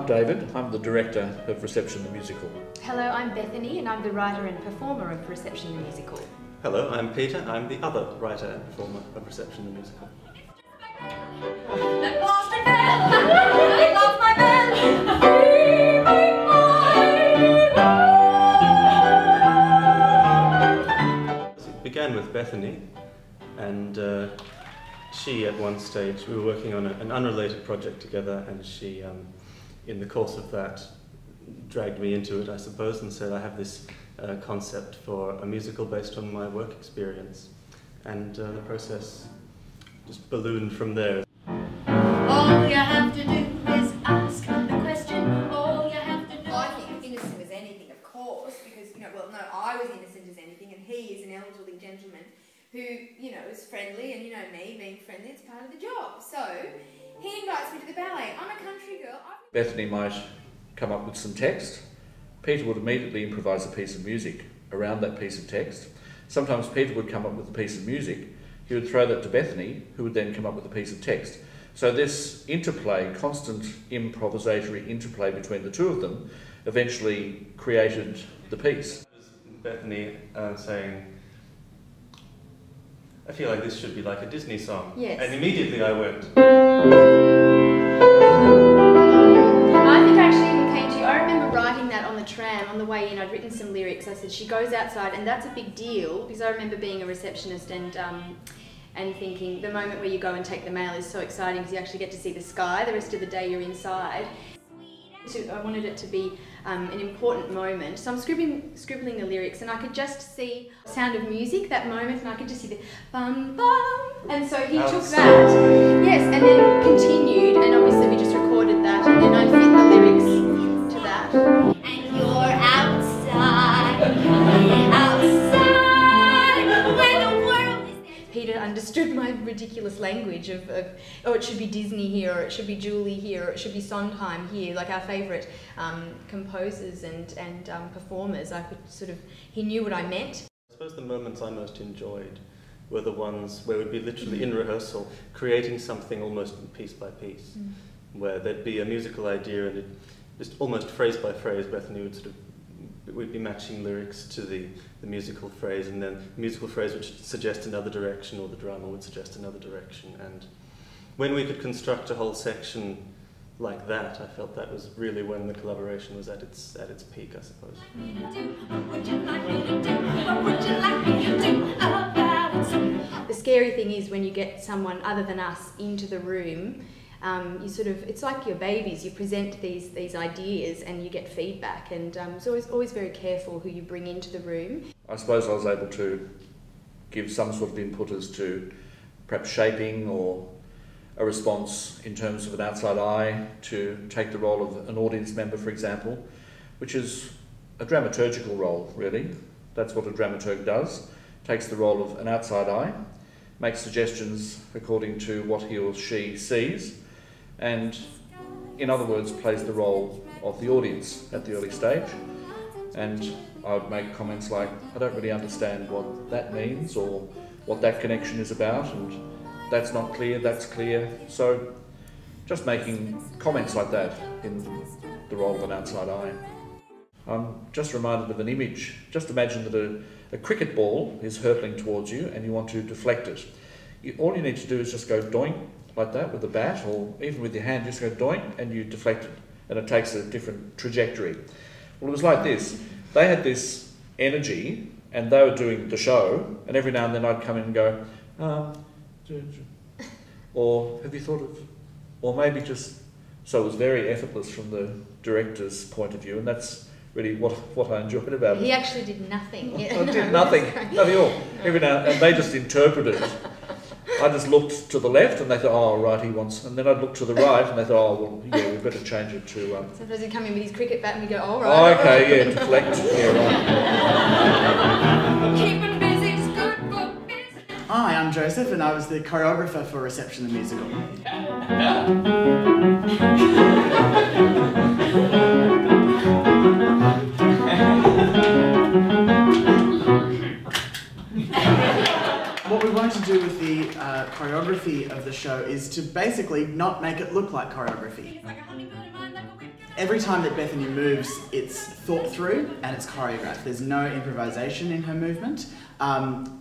I'm David. I'm the director of Reception the Musical. Hello, I'm Bethany and I'm the writer and performer of Reception the Musical. Hello, I'm Peter. I'm the other writer and performer of Reception the Musical. I've lost my bell! I lost my bell! It began with Bethany, and she, at one stage, we were working on an unrelated project together, and she, in the course of that, dragged me into it, I suppose, and said, I have this concept for a musical based on my work experience. And the process just ballooned from there. All you have to do is ask the question. All you have to do. I think innocent as anything, of course, because, you know, well, no, I was innocent as anything, and he is an elderly gentleman who, you know, is friendly, and, you know, me being friendly, it's part of the job. So, he invites me to the ballet. I'm a country girl. Bethany might come up with some text. Peter would immediately improvise a piece of music around that piece of text. Sometimes Peter would come up with a piece of music. He would throw that to Bethany, who would then come up with a piece of text. So this interplay, constant improvisatory interplay between the two of them, eventually created the piece. Bethany saying, I feel like this should be like a Disney song. Yes. And immediately I went. I think I actually even came to you. I remember writing that on the tram on the way in. I'd written some lyrics. I said, she goes outside, and that's a big deal because I remember being a receptionist and thinking the moment where you go and take the mail is so exciting because you actually get to see the sky. The rest of the day you're inside. I wanted it to be an important moment, so I'm scribbling the lyrics, and I could just see the sound of music that moment, and I could just see the bum bum, and so he took that, yes, and then continued, and obviously we just recorded that, and then I fit the lyrics to that. And you're outside, outside, where the world is there. Peter understood my ridiculous language of oh, it should be Disney here, or it should be Julie here, or it should be Sondheim here, like our favourite composers and performers. I could he knew what I meant. I suppose the moments I most enjoyed were the ones where we'd be literally in rehearsal, creating something almost piece by piece, where there'd be a musical idea and it, just almost phrase by phrase, Bethany would we'd be matching lyrics to the musical phrase, and then the musical phrase would suggest another direction, or the drama would suggest another direction. And when we could construct a whole section like that, I felt that was really when the collaboration was at its peak, I suppose. The scary thing is when you get someone other than us into the room, it's like your babies, you present these ideas and you get feedback, and so always very careful who you bring into the room. I suppose I was able to give some sort of input as to perhaps shaping or a response in terms of an outside eye, to take the role of an audience member, for example, which is a dramaturgical role, really. That's what a dramaturg does. Takes the role of an outside eye, makes suggestions according to what he or she sees, and, in other words, plays the role of the audience at the early stage. And I would make comments like, I don't really understand what that means, or what that connection is about, and that's not clear, that's clear. So just making comments like that in the role of an outside eye. I'm just reminded of an image. Just imagine that a cricket ball is hurtling towards you and you want to deflect it. All you need to do is just go doink, like that, with a bat, or even with your hand, just go doink, and you deflect it, and it takes a different trajectory. Well, it was like this. They had this energy, and they were doing the show, and every now and then I'd come in and go, or have you thought of, or maybe just, so it was very effortless from the director's point of view, and that's really what I enjoyed about it. He actually did nothing. I did nothing at all. Every now and they just interpreted it. I just looked to the left and they thought, oh, right, he wants... And then I'd look to the right and they thought, oh, well, yeah, we better change it to... Sometimes he'd come in with his cricket bat and we'd go, oh, right. Oh, okay, yeah, deflect. Yeah, right. Keeping busy is good for business. Hi, I'm Joseph, and I was the choreographer for Reception the Musical. What we wanted to do with the choreography of the show is to basically not make it look like choreography. Every time that Bethany moves, it's thought through and it's choreographed. There's no improvisation in her movement.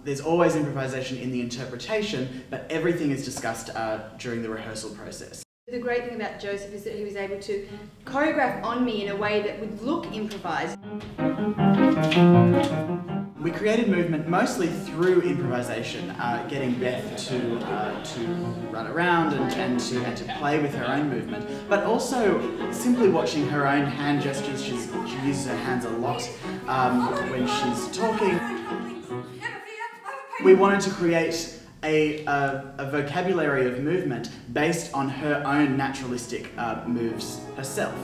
There's always improvisation in the interpretation, but everything is discussed during the rehearsal process. The great thing about Joseph is that he was able to choreograph on me in a way that would look improvised. We created movement mostly through improvisation, getting Beth to run around and to play with her own movement, but also simply watching her own hand gestures. She uses her hands a lot when she's talking. We wanted to create a vocabulary of movement based on her own naturalistic moves herself.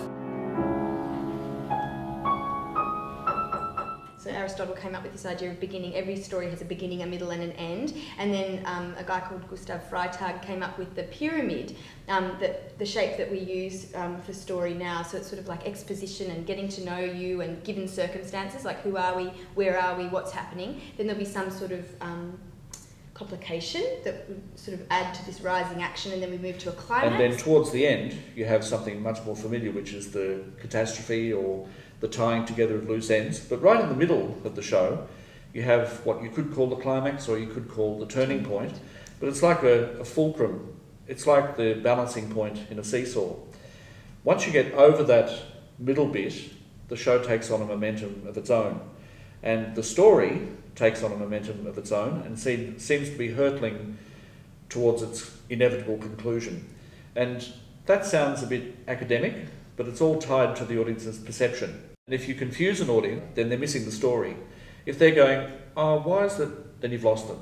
So Aristotle came up with this idea of beginning. Every story has a beginning, a middle and an end. And then a guy called Gustav Freytag came up with the pyramid, the shape that we use for story now. So it's sort of like exposition and getting to know you and given circumstances, like who are we, where are we, what's happening. Then there'll be some sort of complication that would sort of add to this rising action, and then we move to a climax. And then towards the end, you have something much more familiar, which is the catastrophe or the tying together of loose ends. But right in the middle of the show, you have what you could call the climax or you could call the turning point. But it's like a fulcrum. It's like the balancing point in a seesaw. Once you get over that middle bit, the show takes on a momentum of its own. And the story takes on a momentum of its own and seems to be hurtling towards its inevitable conclusion. And that sounds a bit academic, but it's all tied to the audience's perception. And if you confuse an audience, then they're missing the story. If they're going, oh, why is that? Then you've lost them.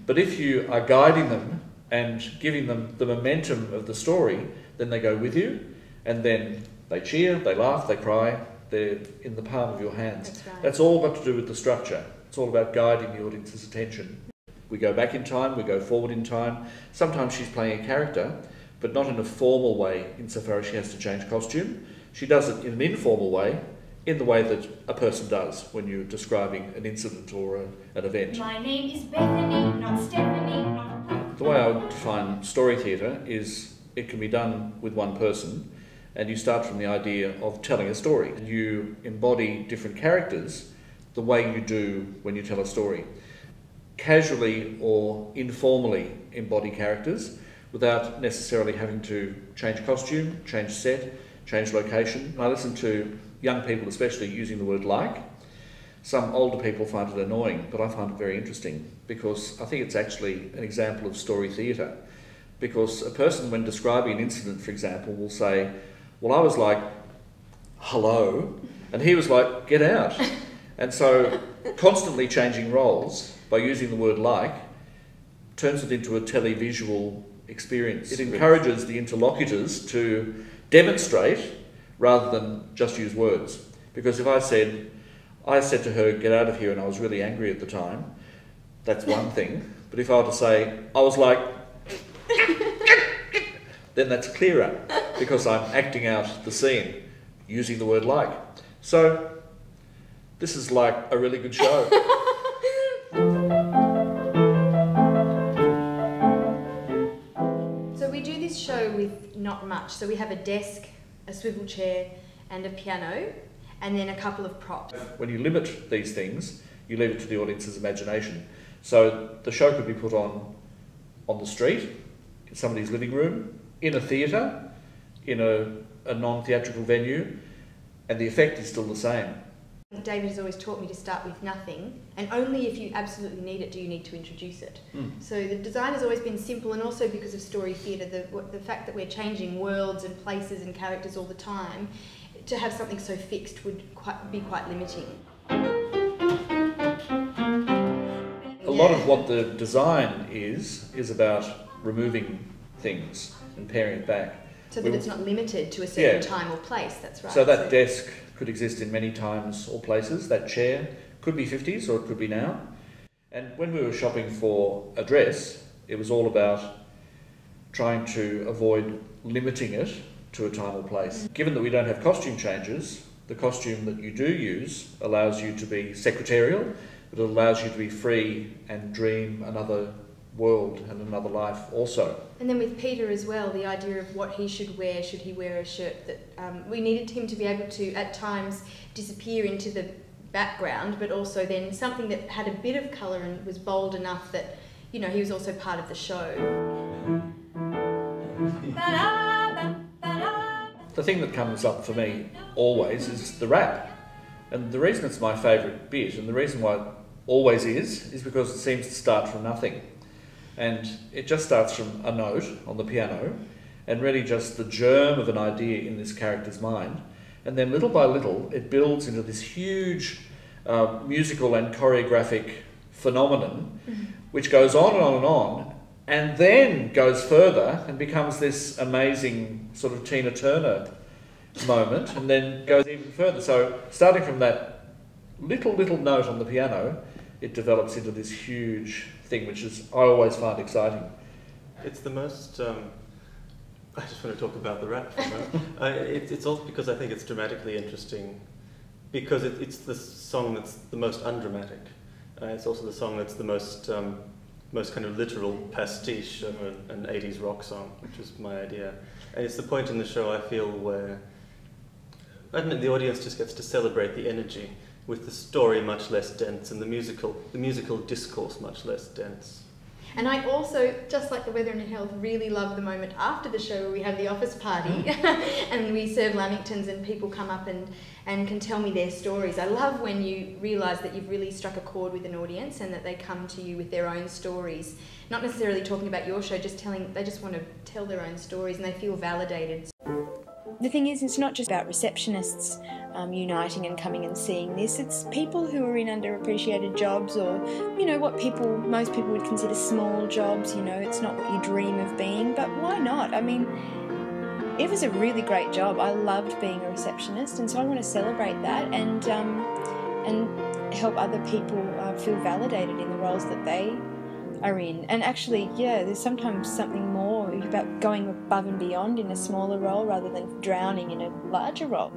But if you are guiding them and giving them the momentum of the story, then they go with you, and then they cheer, they laugh, they cry, they're in the palm of your hands. That's right. That's all got to do with the structure. It's all about guiding the audience's attention. We go back in time, we go forward in time. Sometimes she's playing a character, but not in a formal way insofar as she has to change costume. She does it in an informal way, in the way that a person does when you're describing an incident or an event. My name is Bethany, not Stephanie, not... The way I would define story theatre is it can be done with one person, and you start from the idea of telling a story. You embody different characters the way you do when you tell a story. Casually or informally embody characters without necessarily having to change costume, change set, change location. I listen to young people especially using the word like. Some older people find it annoying, but I find it very interesting because I think it's actually an example of story theatre. Because a person, when describing an incident, for example, will say, well, I was like, hello, and he was like, get out. And so constantly changing roles by using the word like turns it into a televisual experience. It encourages the interlocutors to demonstrate rather than just use words. Because if I said to her, get out of here, and I was really angry at the time, that's one thing. But if I were to say, I was like, then that's clearer because I'm acting out the scene using the word like. So this is like a really good show. So we do this show with not much. So we have a desk, a swivel chair and a piano, and then a couple of props. When you limit these things, you leave it to the audience's imagination. So the show could be put on the street, in somebody's living room, in a theatre, in a non-theatrical venue, and the effect is still the same. David has always taught me to start with nothing, and only if you absolutely need it do you need to introduce it. So the design has always been simple, and also because of story theatre, the fact that we're changing worlds and places and characters all the time, to have something so fixed would be quite limiting. A lot of what the design is about removing things and paring it back. So that it's not limited to a certain time or place, that's right. So that desk could exist in many times or places. That chair could be 50s or it could be now. And when we were shopping for a dress, it was all about trying to avoid limiting it to a time or place. Given that we don't have costume changes, the costume that you do use allows you to be secretarial, but it allows you to be free and dream another world and another life also. And then with Peter as well, the idea of what he should wear he wear a shirt that we needed him to be able to at times disappear into the background, but also then something that had a bit of colour and was bold enough that, you know, he was also part of the show. The thing that comes up for me always is the rap. And the reason it's my favourite bit, and the reason why it always is because it seems to start from nothing. And it just starts from a note on the piano, and really just the germ of an idea in this character's mind. And then little by little, it builds into this huge musical and choreographic phenomenon, which goes on and on and on, and then goes further and becomes this amazing sort of Tina Turner moment, and then goes even further. So starting from that little note on the piano, it develops into this huge thing, which is I always find exciting. It's the most... I just want to talk about the rap for a moment. It's also because I think it's dramatically interesting, because it's the song that's the most undramatic. It's also the song that's the most kind of literal pastiche of an 80s rock song, which was my idea. And it's the point in the show, I feel, where I don't know, the audience just gets to celebrate the energy, with the story much less dense and the musical discourse much less dense. And I also, just like the Weather and Health, really love the moment after the show where we have the office party and we serve Lamingtons and people come up and can tell me their stories. I love when you realise that you've really struck a chord with an audience and that they come to you with their own stories. Not necessarily talking about your show, they just want to tell their own stories and they feel validated. The thing is, it's not just about receptionists uniting and coming and seeing this. It's people who are in underappreciated jobs, or, you know, what most people would consider small jobs. You know, it's not what you dream of being, but why not? I mean, it was a really great job. I loved being a receptionist, and so I want to celebrate that and help other people feel validated in the roles that they are in. And actually, yeah, there's sometimes something more about going above and beyond in a smaller role rather than drowning in a larger role.